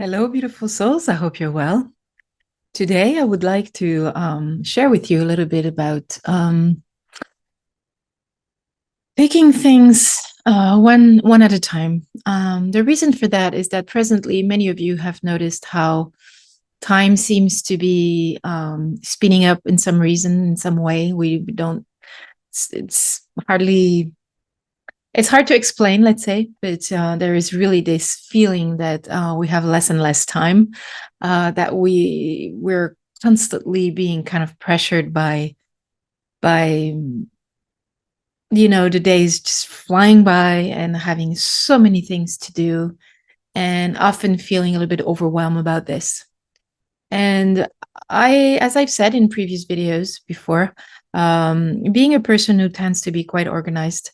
Hello, beautiful souls. I hope you're well. Today, I would like to share with you a little bit about taking things one at a time. The reason for that is that presently, many of you have noticed how time seems to be speeding up in some reason, in some way. We don't. It's hardly. It's hard to explain, let's say, but there is really this feeling that we have less and less time, that we're constantly being kind of pressured by the days just flying by and having so many things to do, and often feeling a little bit overwhelmed about this. And as I've said in previous videos before, being a person who tends to be quite organized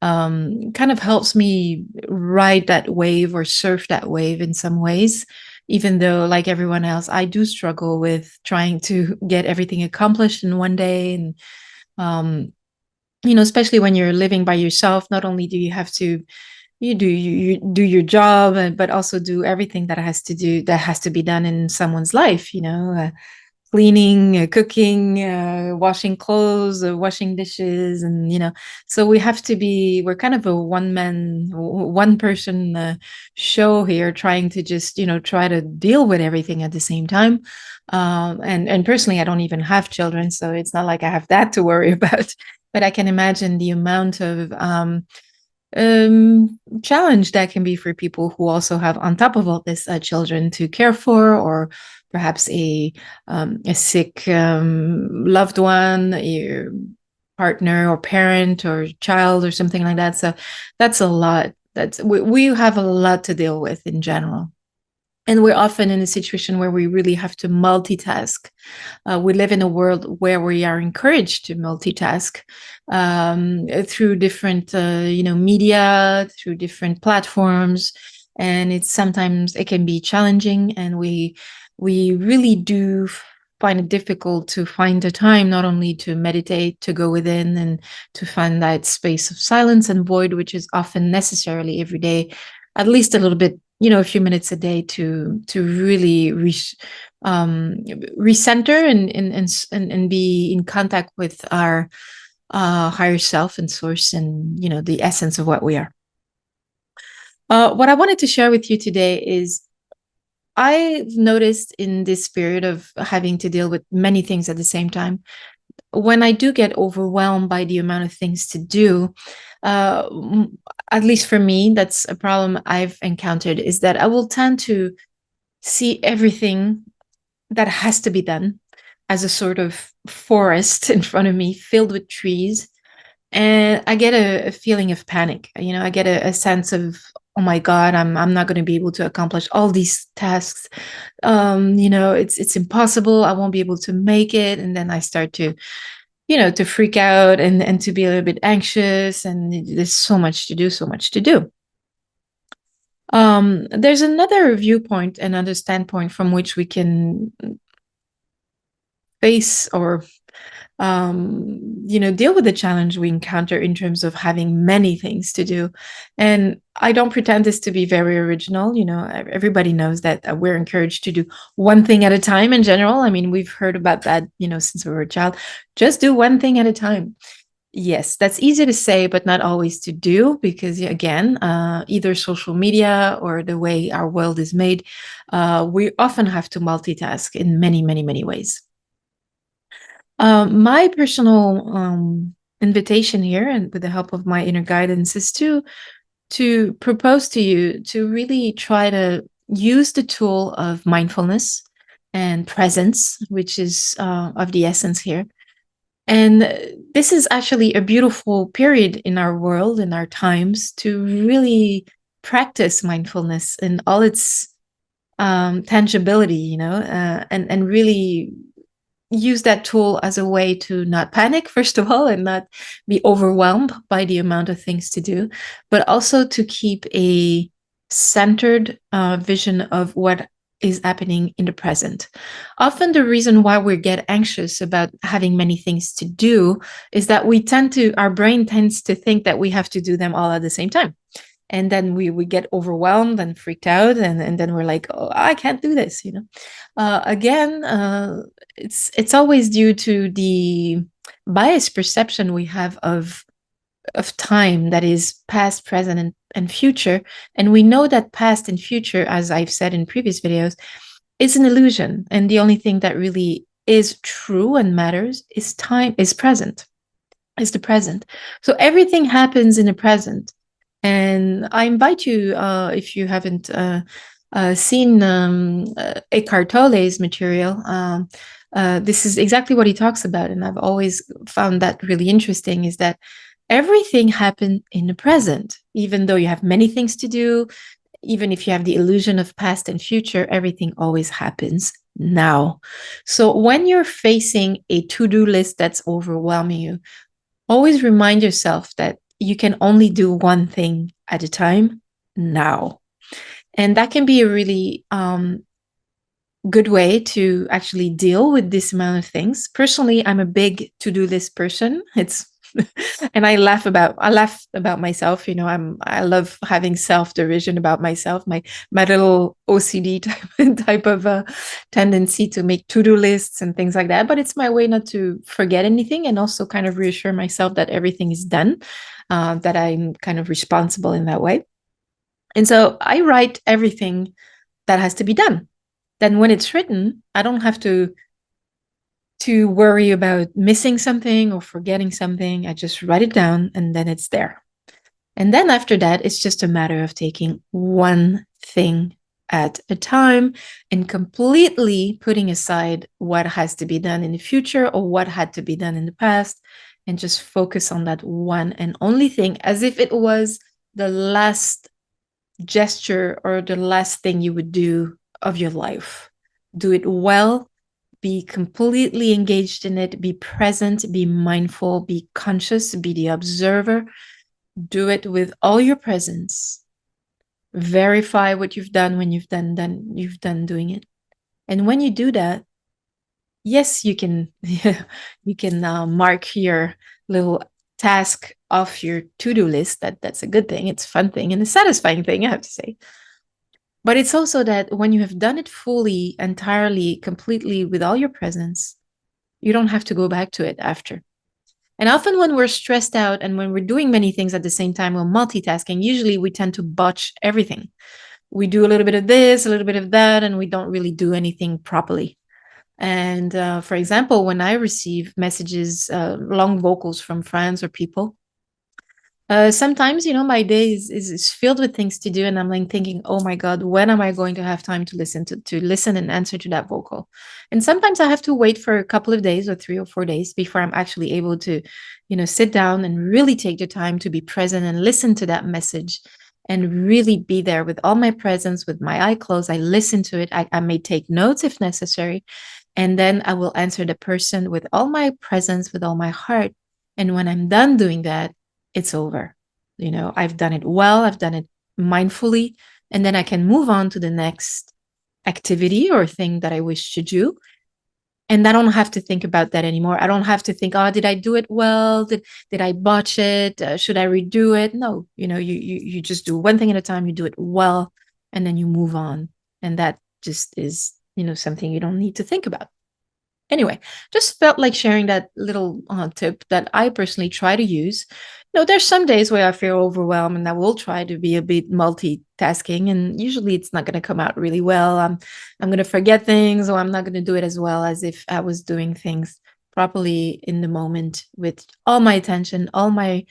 kind of helps me ride that wave or surf that wave in some ways, even though, like everyone else, I do struggle with trying to get everything accomplished in one day. And, especially when you're living by yourself, not only do you have to you do your job, but also do everything that has to be done in someone's life, cleaning, cooking, washing clothes, washing dishes, and so we're kind of a one person show here, trying to just try to deal with everything at the same time. And personally, I don't even have children, so it's not like I have that to worry about. But I can imagine the amount of challenge that can be for people who also have, on top of all this, children to care for, or perhaps a sick loved one, your partner or parent or child or something like that. So that's a lot. We have a lot to deal with in general. And we're often in a situation where we really have to multitask. We live in a world where we are encouraged to multitask through different, media, through different platforms, and it can be challenging, and we really do find it difficult to find the time not only to meditate, to go within, and to find that space of silence and void, which is often necessarily every day, at least a little bit, a few minutes a day, to really recenter and be in contact with our higher self and source, and the essence of what we are. What I wanted to share with you today is, I've noticed in this period of having to deal with many things at the same time, when I do get overwhelmed by the amount of things to do, uh, at least for me, that's a problem I've encountered, is that I will tend to see everything that has to be done as a sort of forest in front of me filled with trees. And I get a feeling of panic. I get a sense of, oh my God, I'm not going to be able to accomplish all these tasks. It's impossible. I won't be able to make it. And then I start to freak out, and to be a little bit anxious, and there's so much to do, so much to do. There's another viewpoint, another standpoint from which we can face, or deal with the challenge we encounter in terms of having many things to do. And I don't pretend this to be very original. Everybody knows that we're encouraged to do one thing at a time in general. I mean, we've heard about that, since we were a child. Just do one thing at a time. Yes, that's easy to say, but not always to do, because again, either social media or the way our world is made, we often have to multitask in many, many, many ways. My personal invitation here, and with the help of my inner guidance, is to propose to you to really try to use the tool of mindfulness and presence, which is of the essence here. And this is actually a beautiful period in our world, in our times, to really practice mindfulness in all its tangibility, and really use that tool as a way to not panic, first of all, and not be overwhelmed by the amount of things to do, but also to keep a centered vision of what is happening in the present. Often the reason why we get anxious about having many things to do is that our brain tends to think that we have to do them all at the same time. And then we get overwhelmed and freaked out, and then we're like, oh, I can't do this, again, it's always due to the biased perception we have of time, that is past, present, and future. And we know that past and future, as I've said in previous videos, is an illusion, and the only thing that really is true and matters is time, is present, is the present. So everything happens in the present. And I invite you, if you haven't seen Eckhart Tolle's material, this is exactly what he talks about. And I've always found that really interesting, is that everything happens in the present, even though you have many things to do, even if you have the illusion of past and future, everything always happens now. So when you're facing a to-do list that's overwhelming you, always remind yourself that you can only do one thing at a time now. And that can be a really good way to actually deal with this amount of things. Personally, I'm a big to-do list person. It's and I laugh about myself. I love having self-derision about myself, my little OCD type of tendency to make to-do lists and things like that. But it's my way not to forget anything, and also kind of reassure myself that everything is done, that I'm kind of responsible in that way. And so I write everything that has to be done. Then when it's written, I don't have to worry about missing something or forgetting something. I just write it down, and then it's there. And then after that, it's just a matter of taking one thing at a time and completely putting aside what has to be done in the future or what had to be done in the past, and just focus on that one and only thing, as if it was the last gesture or the last thing you would do of your life. Do it well, be completely engaged in it, be present, be mindful, be conscious, be the observer. Do it with all your presence. Verify what you've done when you've done doing it. And when you do that, yes, you can mark your little task off your to-do list. That's a good thing. It's a fun thing and a satisfying thing, I have to say. But it's also that when you have done it fully, entirely, completely, with all your presence, you don't have to go back to it after. And often when we're stressed out and when we're doing many things at the same time, we're multitasking, usually we tend to botch everything. We do a little bit of this, a little bit of that, and we don't really do anything properly. And for example, when I receive messages, long vocals from friends or people, sometimes, my day is filled with things to do, and I'm like thinking, oh my God, when am I going to have time to listen and answer to that vocal? And sometimes I have to wait for a couple of days or 3 or 4 days before I'm actually able to, sit down and really take the time to be present and listen to that message and really be there with all my presence, with my eye closed. I listen to it. I may take notes if necessary. And then I will answer the person with all my presence, with all my heart. And when I'm done doing that, it's over. I've done it well, I've done it mindfully, and then I can move on to the next activity or thing that I wish to do. And I don't have to think about that anymore. I don't have to think, oh, did I do it well? Did I botch it? Should I redo it? No, you just do one thing at a time, you do it well, and then you move on. And that just is, something you don't need to think about. Anyway, just felt like sharing that little tip that I personally try to use. There's some days where I feel overwhelmed and I will try to be a bit multitasking, and usually it's not going to come out really well. I'm going to forget things, or I'm not going to do it as well as if I was doing things properly in the moment with all my attention, all my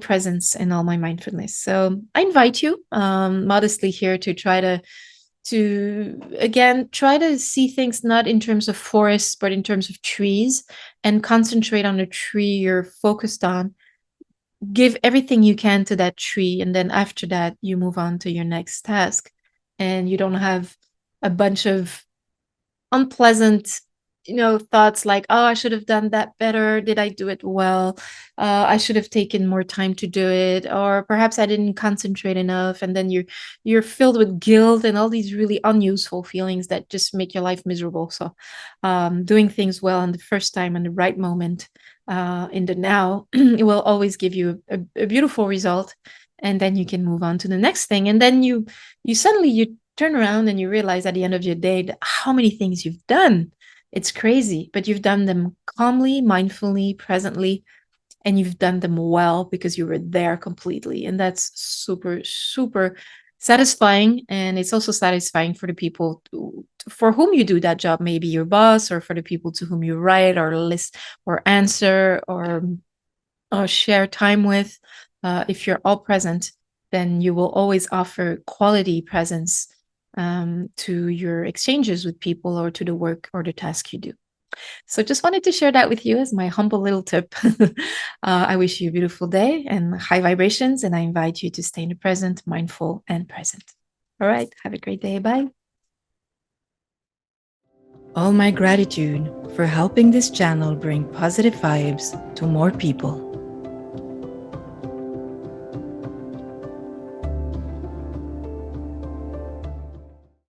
presence, and all my mindfulness. So I invite you modestly here to try to again try to see things not in terms of forests but in terms of trees, and concentrate on the tree you're focused on. Give everything you can to that tree, and then after that you move on to your next task, and you don't have a bunch of unpleasant thoughts like, oh, I should have done that better. Did I do it well? I should have taken more time to do it, or perhaps I didn't concentrate enough. And then you're filled with guilt and all these really unuseful feelings that just make your life miserable. So doing things well in the first time and the right moment, in the now, it will always give you a beautiful result. and then you can move on to the next thing. And then you suddenly you turn around and you realize at the end of your day how many things you've done. It's crazy, but you've done them calmly, mindfully, presently, and you've done them well because you were there completely. And that's super, super satisfying. And it's also satisfying for the people for whom you do that job, maybe your boss, or for the people to whom you write or list or answer or share time with. If you're all present, then you will always offer quality presence to your exchanges with people or to the work or the task you do. So just wanted to share that with you as my humble little tip. I wish you a beautiful day and high vibrations, and I invite you to stay in the present, mindful and present. All right, have a great day. Bye. All my gratitude for helping this channel bring positive vibes to more people.